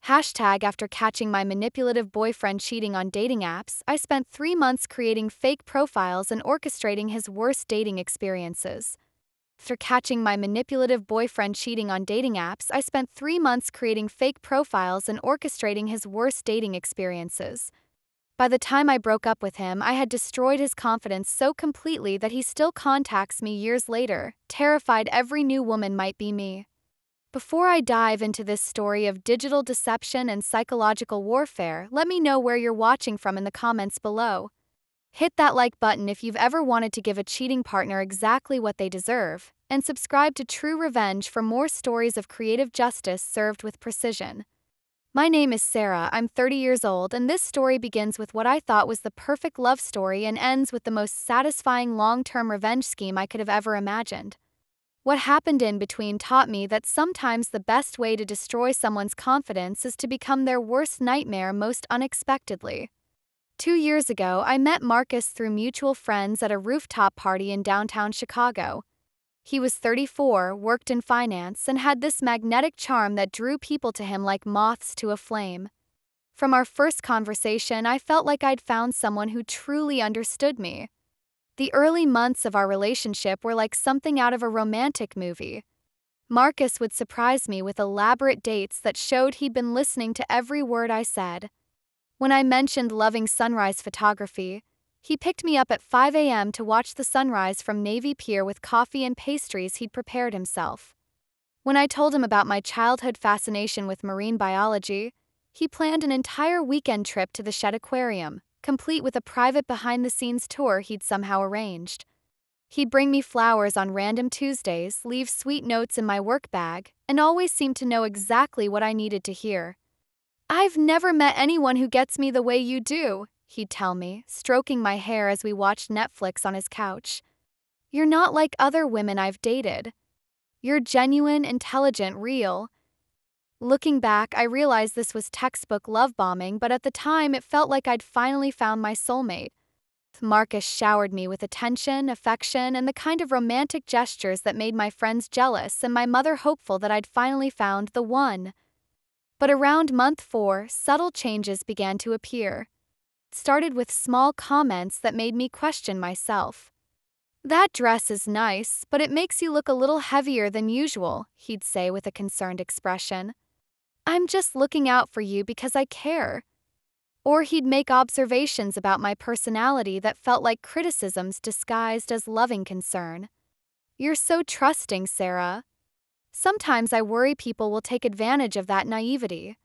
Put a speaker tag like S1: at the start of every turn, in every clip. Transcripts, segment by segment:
S1: After catching my manipulative boyfriend cheating on dating apps, I spent 3 months creating fake profiles and orchestrating his worst dating experiences. After catching my manipulative boyfriend cheating on dating apps, I spent 3 months creating fake profiles and orchestrating his worst dating experiences. By the time I broke up with him, I had destroyed his confidence so completely that he still contacts me years later, terrified every new woman might be me. Before I dive into this story of digital deception and psychological warfare, let me know where you're watching from in the comments below. Hit that like button if you've ever wanted to give a cheating partner exactly what they deserve, and subscribe to True Revenge for more stories of creative justice served with precision. My name is Sarah, I'm 30 years old, and this story begins with what I thought was the perfect love story and ends with the most satisfying long-term revenge scheme I could have ever imagined. What happened in between taught me that sometimes the best way to destroy someone's confidence is to become their worst nightmare most unexpectedly. 2 years ago, I met Marcus through mutual friends at a rooftop party in downtown Chicago. He was 34, worked in finance, and had this magnetic charm that drew people to him like moths to a flame. From our first conversation, I felt like I'd found someone who truly understood me. The early months of our relationship were like something out of a romantic movie. Marcus would surprise me with elaborate dates that showed he'd been listening to every word I said. When I mentioned loving sunrise photography, he picked me up at 5 a.m. to watch the sunrise from Navy Pier with coffee and pastries he'd prepared himself. When I told him about my childhood fascination with marine biology, he planned an entire weekend trip to the Shed Aquarium, complete with a private behind-the-scenes tour he'd somehow arranged. He'd bring me flowers on random Tuesdays, leave sweet notes in my work bag, and always seemed to know exactly what I needed to hear. "I've never met anyone who gets me the way you do," he'd tell me, stroking my hair as we watched Netflix on his couch. "You're not like other women I've dated. You're genuine, intelligent, real." Looking back, I realized this was textbook love bombing, but at the time it felt like I'd finally found my soulmate. Marcus showered me with attention, affection, and the kind of romantic gestures that made my friends jealous and my mother hopeful that I'd finally found the one. But around month 4, subtle changes began to appear. It started with small comments that made me question myself. "That dress is nice, but it makes you look a little heavier than usual," he'd say with a concerned expression. "I'm just looking out for you because I care." Or he'd make observations about my personality that felt like criticisms disguised as loving concern. "You're so trusting, Sarah." Sometimes I worry people will take advantage of that naivety.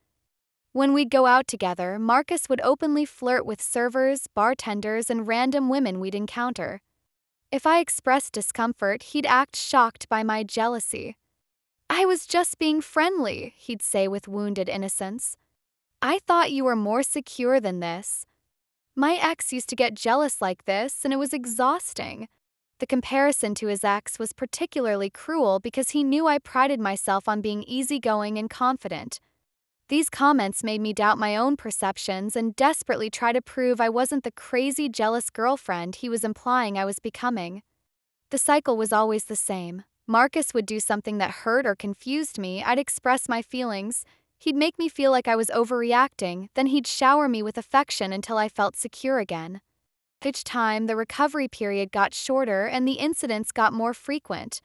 S1: When we'd go out together, Marcus would openly flirt with servers, bartenders, and random women we'd encounter. If I expressed discomfort, he'd act shocked by my jealousy. "I was just being friendly," he'd say with wounded innocence. "I thought you were more secure than this." My ex used to get jealous like this, and it was exhausting. The comparison to his ex was particularly cruel because he knew I prided myself on being easygoing and confident. These comments made me doubt my own perceptions and desperately try to prove I wasn't the crazy, jealous girlfriend he was implying I was becoming. The cycle was always the same. Marcus would do something that hurt or confused me, I'd express my feelings. He'd make me feel like I was overreacting, then he'd shower me with affection until I felt secure again. Each time, the recovery period got shorter and the incidents got more frequent.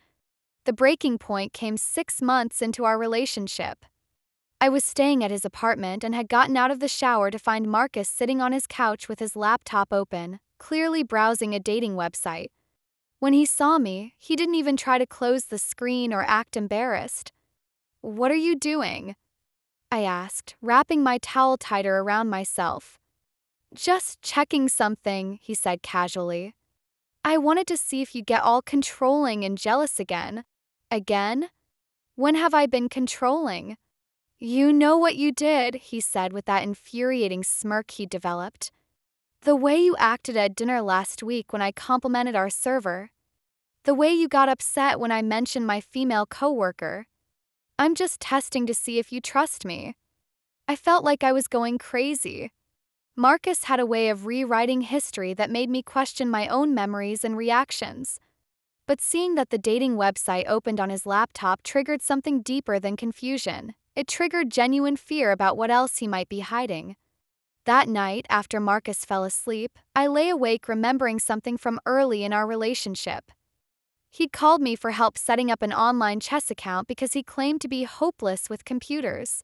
S1: The breaking point came 6 months into our relationship. I was staying at his apartment and had gotten out of the shower to find Marcus sitting on his couch with his laptop open, clearly browsing a dating website. When he saw me, he didn't even try to close the screen or act embarrassed. "What are you doing?" I asked, wrapping my towel tighter around myself. "Just checking something," he said casually. "I wanted to see if you get all controlling and jealous again." "Again? When have I been controlling?" "You know what you did," he said with that infuriating smirk he developed. "The way you acted at dinner last week when I complimented our server. The way you got upset when I mentioned my female coworker. I'm just testing to see if you trust me." I felt like I was going crazy. Marcus had a way of rewriting history that made me question my own memories and reactions. But seeing that the dating website opened on his laptop triggered something deeper than confusion. It triggered genuine fear about what else he might be hiding. That night, after Marcus fell asleep, I lay awake remembering something from early in our relationship. He'd called me for help setting up an online chess account because he claimed to be hopeless with computers.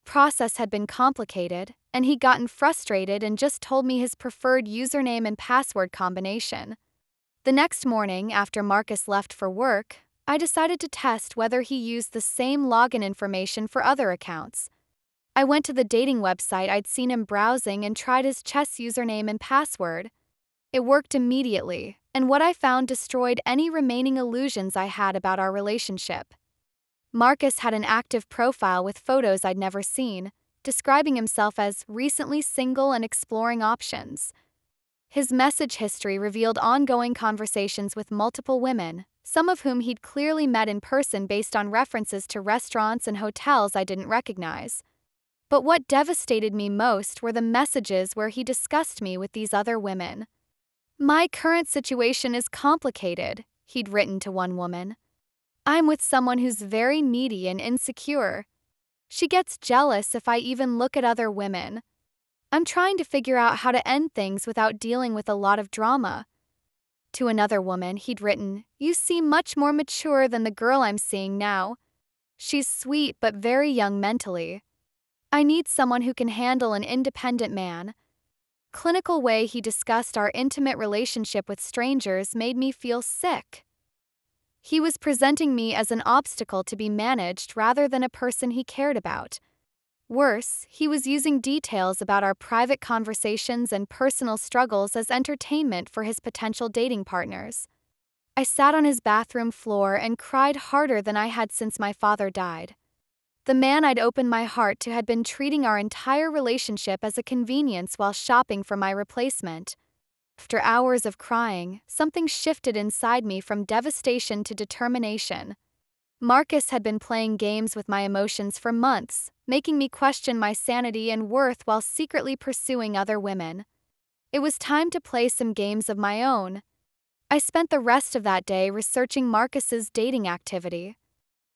S1: Process had been complicated, and he'd gotten frustrated and just told me his preferred username and password combination. The next morning, after Marcus left for work, I decided to test whether he used the same login information for other accounts. I went to the dating website I'd seen him browsing and tried his chess username and password. It worked immediately, and what I found destroyed any remaining illusions I had about our relationship. Marcus had an active profile with photos I'd never seen, describing himself as recently single and exploring options. His message history revealed ongoing conversations with multiple women, some of whom he'd clearly met in person based on references to restaurants and hotels I didn't recognize. But what devastated me most were the messages where he discussed me with these other women. "My current situation is complicated," he'd written to one woman. "I'm with someone who's very needy and insecure. She gets jealous if I even look at other women. I'm trying to figure out how to end things without dealing with a lot of drama." To another woman, he'd written, "You seem much more mature than the girl I'm seeing now. She's sweet but very young mentally. I need someone who can handle an independent man." Clinical way he discussed our intimate relationship with strangers made me feel sick. He was presenting me as an obstacle to be managed rather than a person he cared about. Worse, he was using details about our private conversations and personal struggles as entertainment for his potential dating partners. I sat on his bathroom floor and cried harder than I had since my father died. The man I'd opened my heart to had been treating our entire relationship as a convenience while shopping for my replacement. After hours of crying, something shifted inside me from devastation to determination. Marcus had been playing games with my emotions for months, making me question my sanity and worth while secretly pursuing other women. It was time to play some games of my own. I spent the rest of that day researching Marcus's dating activity.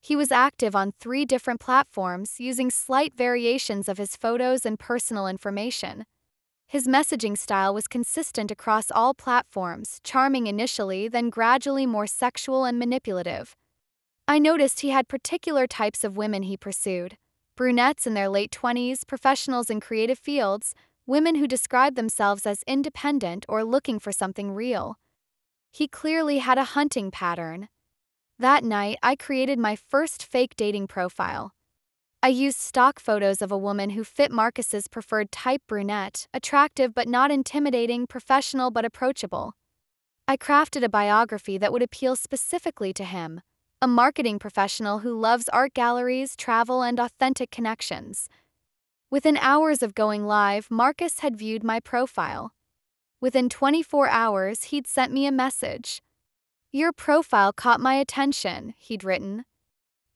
S1: He was active on 3 different platforms, using slight variations of his photos and personal information. His messaging style was consistent across all platforms, charming initially, then gradually more sexual and manipulative. I noticed he had particular types of women he pursued: brunettes in their late 20s, professionals in creative fields, women who described themselves as independent or looking for something real. He clearly had a hunting pattern. That night, I created my first fake dating profile. I used stock photos of a woman who fit Marcus's preferred type: brunette, attractive but not intimidating, professional but approachable. I crafted a biography that would appeal specifically to him: a marketing professional who loves art galleries, travel, and authentic connections. Within hours of going live, Marcus had viewed my profile. Within 24 hours, he'd sent me a message. "Your profile caught my attention," he'd written.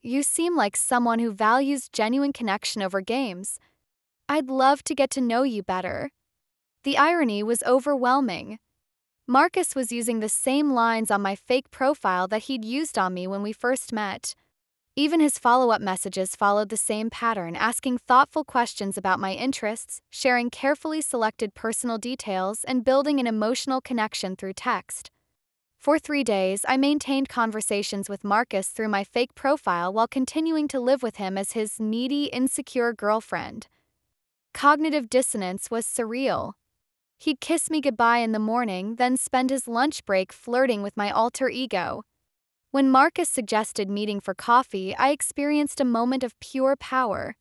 S1: "You seem like someone who values genuine connection over games. I'd love to get to know you better." The irony was overwhelming. Marcus was using the same lines on my fake profile that he'd used on me when we first met. Even his follow-up messages followed the same pattern, asking thoughtful questions about my interests, sharing carefully selected personal details, and building an emotional connection through text. For 3 days, I maintained conversations with Marcus through my fake profile while continuing to live with him as his needy, insecure girlfriend. Cognitive dissonance was surreal. He'd kiss me goodbye in the morning, then spend his lunch break flirting with my alter ego. When Marcus suggested meeting for coffee, I experienced a moment of pure power.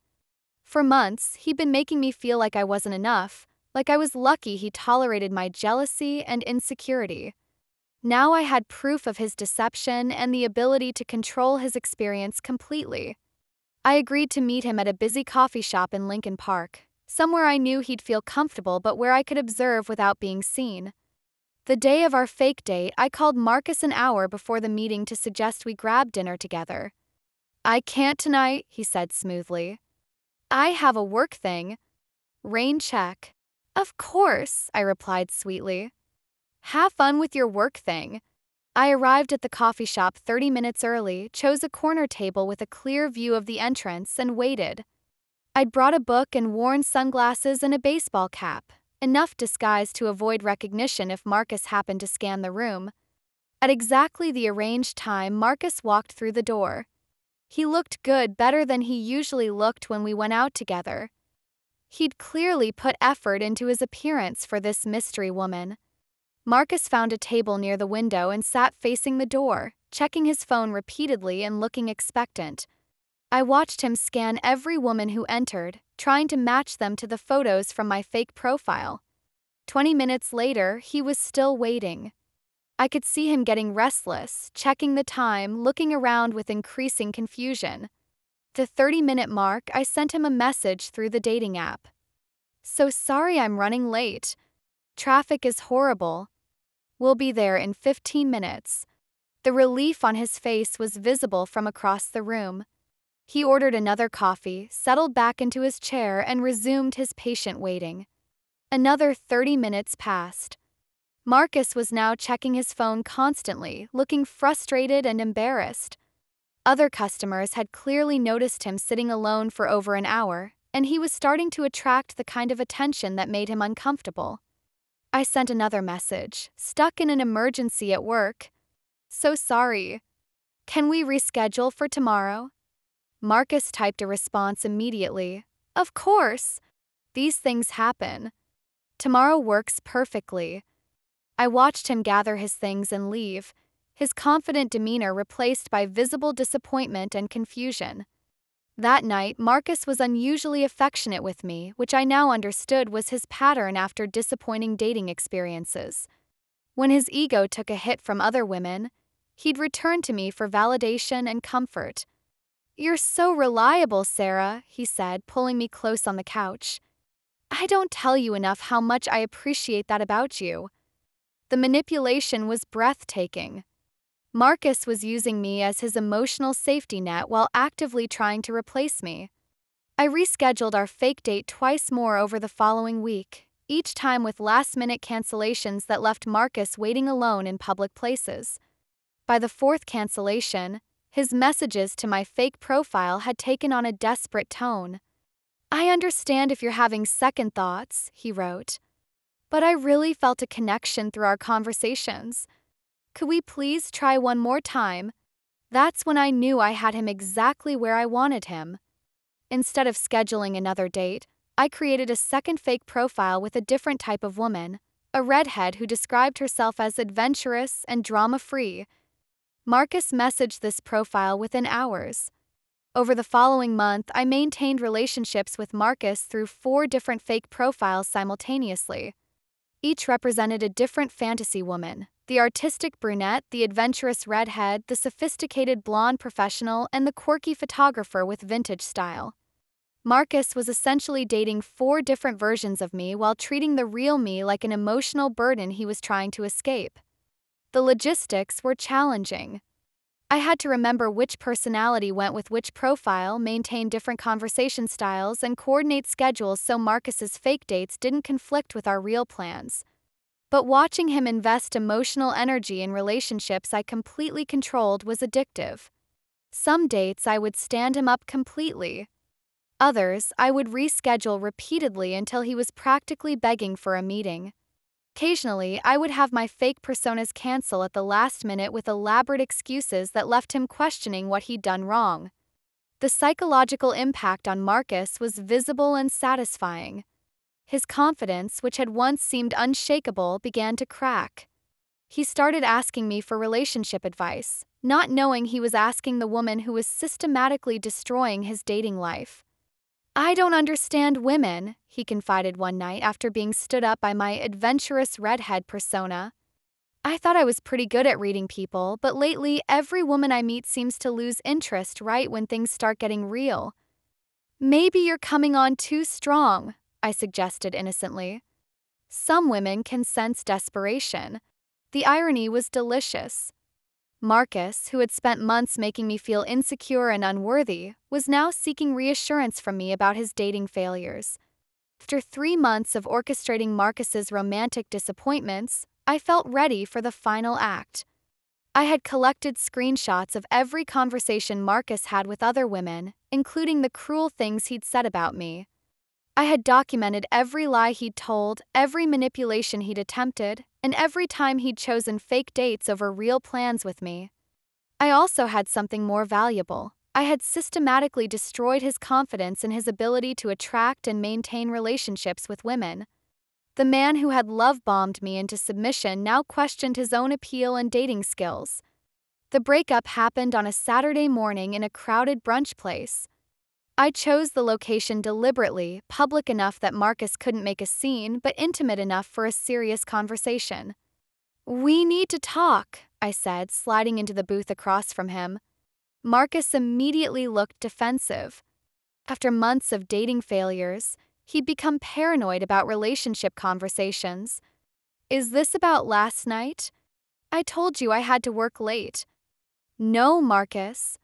S1: For months, he'd been making me feel like I wasn't enough, like I was lucky he tolerated my jealousy and insecurity. Now I had proof of his deception and the ability to control his experience completely. I agreed to meet him at a busy coffee shop in Lincoln Park, somewhere I knew he'd feel comfortable but where I could observe without being seen. The day of our fake date, I called Marcus an hour before the meeting to suggest we grab dinner together. "I can't tonight," he said smoothly. "I have a work thing." Rain check. "Of course," I replied sweetly. "Have fun with your work thing." I arrived at the coffee shop 30 minutes early, chose a corner table with a clear view of the entrance, and waited. I'd brought a book and worn sunglasses and a baseball cap, enough disguise to avoid recognition if Marcus happened to scan the room. At exactly the arranged time, Marcus walked through the door. He looked good, better than he usually looked when we went out together. He'd clearly put effort into his appearance for this mystery woman. Marcus found a table near the window and sat facing the door, checking his phone repeatedly and looking expectant. I watched him scan every woman who entered, trying to match them to the photos from my fake profile. 20 minutes later, he was still waiting. I could see him getting restless, checking the time, looking around with increasing confusion. The 30-minute mark, I sent him a message through the dating app. "So sorry I'm running late. Traffic is horrible. We'll be there in 15 minutes. The relief on his face was visible from across the room. He ordered another coffee, settled back into his chair, and resumed his patient waiting. Another 30 minutes passed. Marcus was now checking his phone constantly, looking frustrated and embarrassed. Other customers had clearly noticed him sitting alone for over an hour, and he was starting to attract the kind of attention that made him uncomfortable. I sent another message, stuck in an emergency at work. "So sorry. Can we reschedule for tomorrow?" Marcus typed a response immediately. "Of course. These things happen. Tomorrow works perfectly." I watched him gather his things and leave, his confident demeanor replaced by visible disappointment and confusion. That night, Marcus was unusually affectionate with me, which I now understood was his pattern after disappointing dating experiences. When his ego took a hit from other women, he'd return to me for validation and comfort. "You're so reliable, Sarah," he said, pulling me close on the couch. "I don't tell you enough how much I appreciate that about you." The manipulation was breathtaking. Marcus was using me as his emotional safety net while actively trying to replace me. I rescheduled our fake date twice more over the following week, each time with last-minute cancellations that left Marcus waiting alone in public places. By the fourth cancellation, his messages to my fake profile had taken on a desperate tone. "I understand if you're having second thoughts," he wrote, "but I really felt a connection through our conversations. Could we please try one more time?" That's when I knew I had him exactly where I wanted him. Instead of scheduling another date, I created a second fake profile with a different type of woman, a redhead who described herself as adventurous and drama-free. Marcus messaged this profile within hours. Over the following month, I maintained relationships with Marcus through 4 different fake profiles simultaneously. Each represented a different fantasy woman: the artistic brunette, the adventurous redhead, the sophisticated blonde professional, and the quirky photographer with vintage style. Marcus was essentially dating 4 different versions of me while treating the real me like an emotional burden he was trying to escape. The logistics were challenging. I had to remember which personality went with which profile, maintain different conversation styles, and coordinate schedules so Marcus's fake dates didn't conflict with our real plans. But watching him invest emotional energy in relationships I completely controlled was addictive. Some dates I would stand him up completely. Others I would reschedule repeatedly until he was practically begging for a meeting. Occasionally, I would have my fake personas cancel at the last minute with elaborate excuses that left him questioning what he'd done wrong. The psychological impact on Marcus was visible and satisfying. His confidence, which had once seemed unshakable, began to crack. He started asking me for relationship advice, not knowing he was asking the woman who was systematically destroying his dating life. "I don't understand women," he confided one night after being stood up by my adventurous redhead persona. "I thought I was pretty good at reading people, but lately every woman I meet seems to lose interest right when things start getting real." "Maybe you're coming on too strong," I suggested innocently. Some women can sense desperation. The irony was delicious. Marcus, who had spent months making me feel insecure and unworthy, was now seeking reassurance from me about his dating failures. After 3 months of orchestrating Marcus's romantic disappointments, I felt ready for the final act. I had collected screenshots of every conversation Marcus had with other women, including the cruel things he'd said about me. I had documented every lie he'd told, every manipulation he'd attempted, and every time he'd chosen fake dates over real plans with me. I also had something more valuable. I had systematically destroyed his confidence in his ability to attract and maintain relationships with women. The man who had love-bombed me into submission now questioned his own appeal and dating skills. The breakup happened on a Saturday morning in a crowded brunch place. I chose the location deliberately, public enough that Marcus couldn't make a scene, but intimate enough for a serious conversation. "We need to talk," I said, sliding into the booth across from him. Marcus immediately looked defensive. After months of dating failures, he'd become paranoid about relationship conversations. "Is this about last night? I told you I had to work late." "No, Marcus.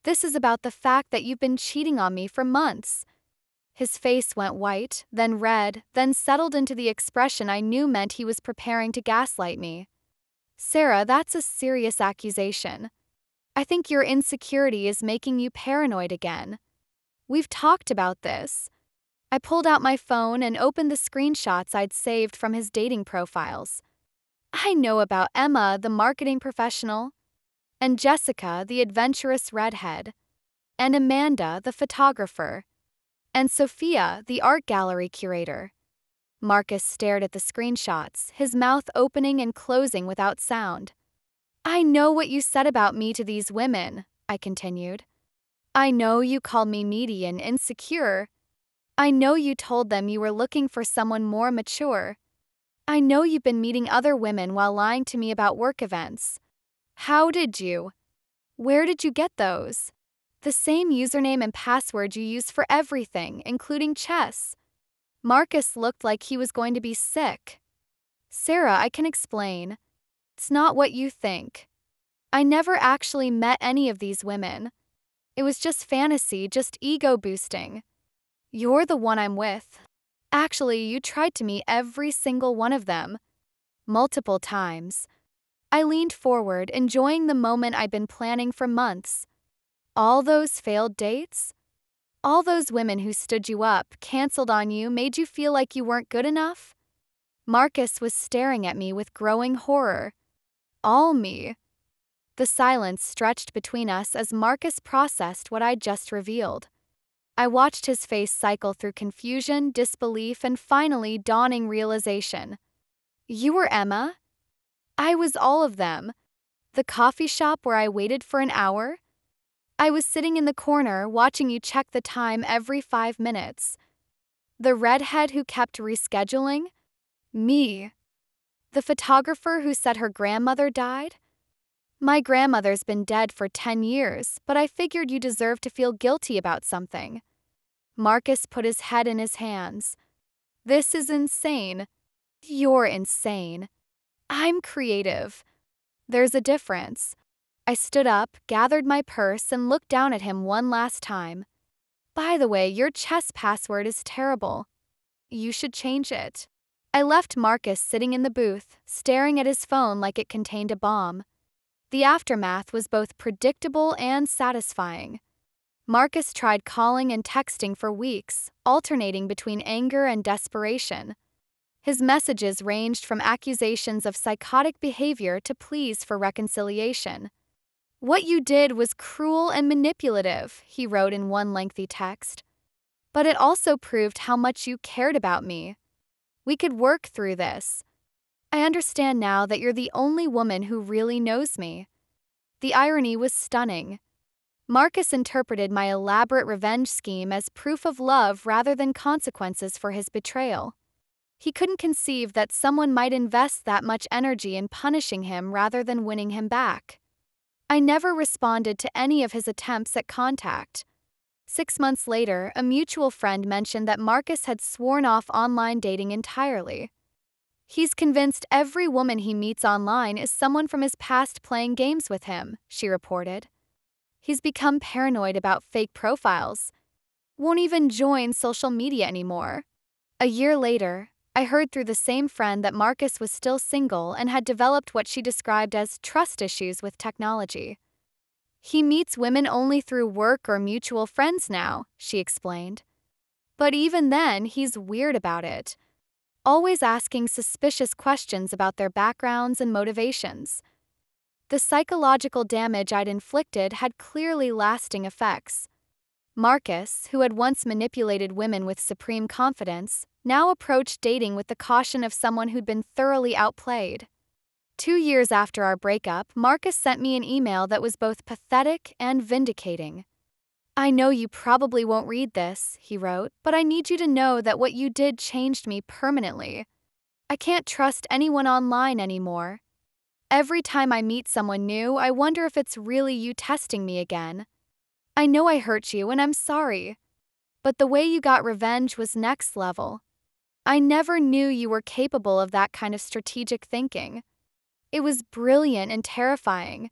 S1: This is about the fact that you've been cheating on me for months." His face went white, then red, then settled into the expression I knew meant he was preparing to gaslight me. "Sarah, that's a serious accusation. I think your insecurity is making you paranoid again. We've talked about this." I pulled out my phone and opened the screenshots I'd saved from his dating profiles. I know about Emma, the marketing professional, and Jessica, the adventurous redhead, and Amanda, the photographer, and Sophia, the art gallery curator. Marcus stared at the screenshots, his mouth opening and closing without sound. "I know what you said about me to these women," I continued. "I know you called me needy and insecure. I know you told them you were looking for someone more mature. I know you've been meeting other women while lying to me about work events. How did you? Where did you get those? The same username and password you use for everything, including chess." Marcus looked like he was going to be sick. "Sarah, I can explain. It's not what you think. I never actually met any of these women. It was just fantasy, just ego boosting. You're the one I'm with. Actually, you tried to meet every single one of them. Multiple times." I leaned forward, enjoying the moment I'd been planning for months. "All those failed dates? All those women who stood you up, canceled on you, made you feel like you weren't good enough?" Marcus was staring at me with growing horror. "All me?" The silence stretched between us as Marcus processed what I'd just revealed. I watched his face cycle through confusion, disbelief, and finally dawning realization. "You were Emma? I was all of them. The coffee shop where I waited for an hour? I was sitting in the corner watching you check the time every 5 minutes. The redhead who kept rescheduling? Me. The photographer who said her grandmother died? My grandmother's been dead for 10 years, but I figured you deserved to feel guilty about something." Marcus put his head in his hands. "This is insane." "You're insane. I'm creative. There's a difference." I stood up, gathered my purse, and looked down at him one last time. "By the way, your chess password is terrible. You should change it." I left Marcus sitting in the booth, staring at his phone like it contained a bomb. The aftermath was both predictable and satisfying. Marcus tried calling and texting for weeks, alternating between anger and desperation. His messages ranged from accusations of psychotic behavior to pleas for reconciliation. "What you did was cruel and manipulative," he wrote in one lengthy text. "But it also proved how much you cared about me. We could work through this. I understand now that you're the only woman who really knows me." The irony was stunning. Marcus interpreted my elaborate revenge scheme as proof of love rather than consequences for his betrayal. He couldn't conceive that someone might invest that much energy in punishing him rather than winning him back. I never responded to any of his attempts at contact. 6 months later, a mutual friend mentioned that Marcus had sworn off online dating entirely. "He's convinced every woman he meets online is someone from his past playing games with him," she reported. "He's become paranoid about fake profiles. Won't even join social media anymore." A year later, I heard through the same friend that Marcus was still single and had developed what she described as trust issues with technology. He meets women only through work or mutual friends now, she explained. But even then, he's weird about it, always asking suspicious questions about their backgrounds and motivations. The psychological damage I'd inflicted had clearly lasting effects. Marcus, who had once manipulated women with supreme confidence, now approached dating with the caution of someone who'd been thoroughly outplayed. 2 years after our breakup, Marcus sent me an email that was both pathetic and vindicating. "I know you probably won't read this," he wrote, "but I need you to know that what you did changed me permanently. I can't trust anyone online anymore. Every time I meet someone new, I wonder if it's really you testing me again. I know I hurt you and I'm sorry. But the way you got revenge was next level. I never knew you were capable of that kind of strategic thinking. It was brilliant and terrifying."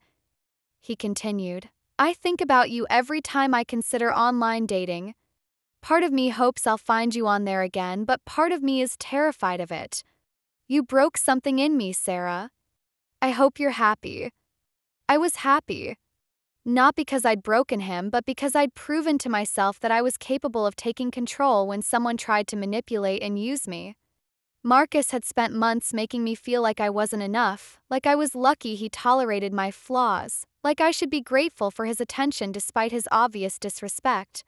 S1: He continued, "I think about you every time I consider online dating. Part of me hopes I'll find you on there again, but part of me is terrified of it. You broke something in me, Sarah. I hope you're happy." I was happy. Not because I'd broken him, but because I'd proven to myself that I was capable of taking control when someone tried to manipulate and use me. Marcus had spent months making me feel like I wasn't enough, like I was lucky he tolerated my flaws, like I should be grateful for his attention despite his obvious disrespect.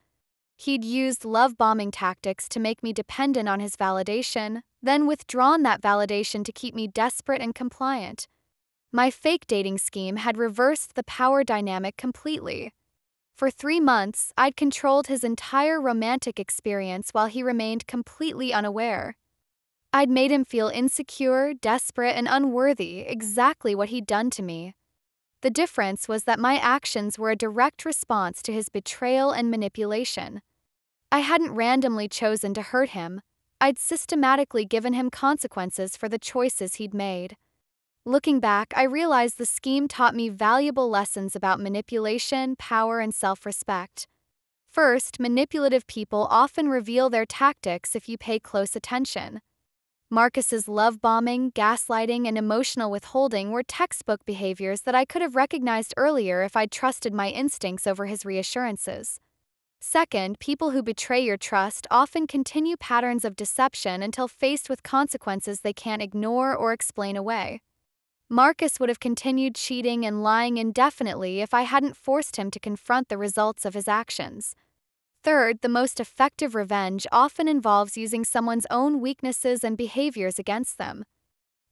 S1: He'd used love-bombing tactics to make me dependent on his validation, then withdrawn that validation to keep me desperate and compliant. My fake dating scheme had reversed the power dynamic completely. For 3 months, I'd controlled his entire romantic experience while he remained completely unaware. I'd made him feel insecure, desperate, and unworthy, exactly what he'd done to me. The difference was that my actions were a direct response to his betrayal and manipulation. I hadn't randomly chosen to hurt him. I'd systematically given him consequences for the choices he'd made. Looking back, I realized the scheme taught me valuable lessons about manipulation, power, and self-respect. First, manipulative people often reveal their tactics if you pay close attention. Marcus's love-bombing, gaslighting, and emotional withholding were textbook behaviors that I could have recognized earlier if I'd trusted my instincts over his reassurances. Second, people who betray your trust often continue patterns of deception until faced with consequences they can't ignore or explain away. Marcus would have continued cheating and lying indefinitely if I hadn't forced him to confront the results of his actions. Third, the most effective revenge often involves using someone's own weaknesses and behaviors against them.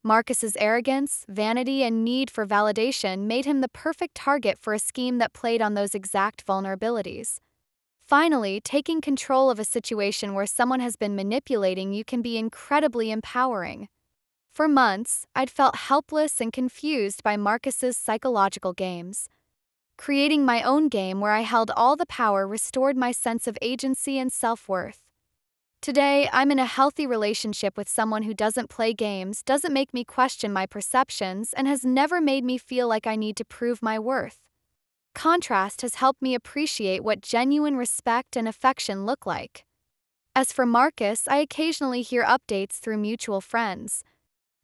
S1: Marcus's arrogance, vanity, and need for validation made him the perfect target for a scheme that played on those exact vulnerabilities. Finally, taking control of a situation where someone has been manipulating you can be incredibly empowering. For months, I'd felt helpless and confused by Marcus's psychological games. Creating my own game where I held all the power restored my sense of agency and self-worth. Today, I'm in a healthy relationship with someone who doesn't play games, doesn't make me question my perceptions, and has never made me feel like I need to prove my worth. Contrast has helped me appreciate what genuine respect and affection look like. As for Marcus, I occasionally hear updates through mutual friends.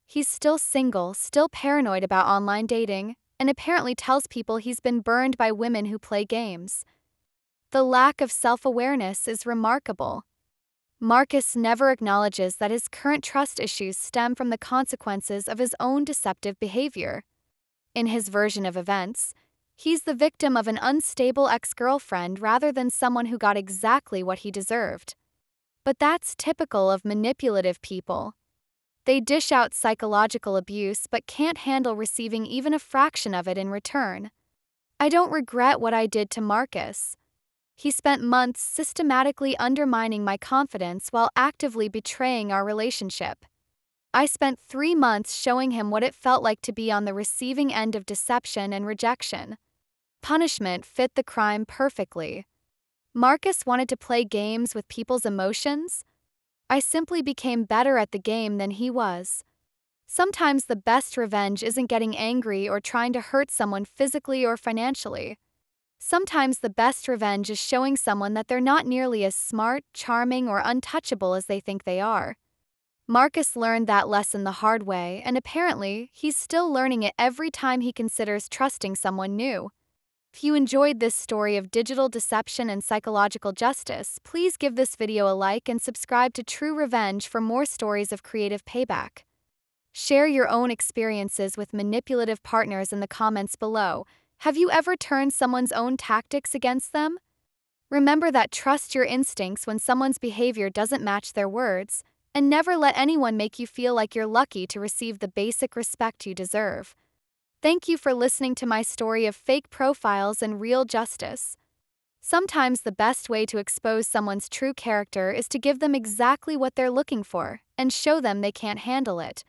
S1: He's still single, still paranoid about online dating, and apparently tells people he's been burned by women who play games. The lack of self-awareness is remarkable. Marcus never acknowledges that his current trust issues stem from the consequences of his own deceptive behavior. In his version of events, he's the victim of an unstable ex-girlfriend rather than someone who got exactly what he deserved. But that's typical of manipulative people. They dish out psychological abuse but can't handle receiving even a fraction of it in return. I don't regret what I did to Marcus. He spent months systematically undermining my confidence while actively betraying our relationship. I spent 3 months showing him what it felt like to be on the receiving end of deception and rejection. Punishment fit the crime perfectly. Marcus wanted to play games with people's emotions. I simply became better at the game than he was. Sometimes the best revenge isn't getting angry or trying to hurt someone physically or financially. Sometimes the best revenge is showing someone that they're not nearly as smart, charming, or untouchable as they think they are. Marcus learned that lesson the hard way, and apparently, he's still learning it every time he considers trusting someone new. If you enjoyed this story of digital deception and psychological justice, please give this video a like and subscribe to True Revenge for more stories of creative payback. Share your own experiences with manipulative partners in the comments below. Have you ever turned someone's own tactics against them? Remember that trust your instincts when someone's behavior doesn't match their words, and never let anyone make you feel like you're lucky to receive the basic respect you deserve. Thank you for listening to my story of fake profiles and real justice. Sometimes the best way to expose someone's true character is to give them exactly what they're looking for and show them they can't handle it.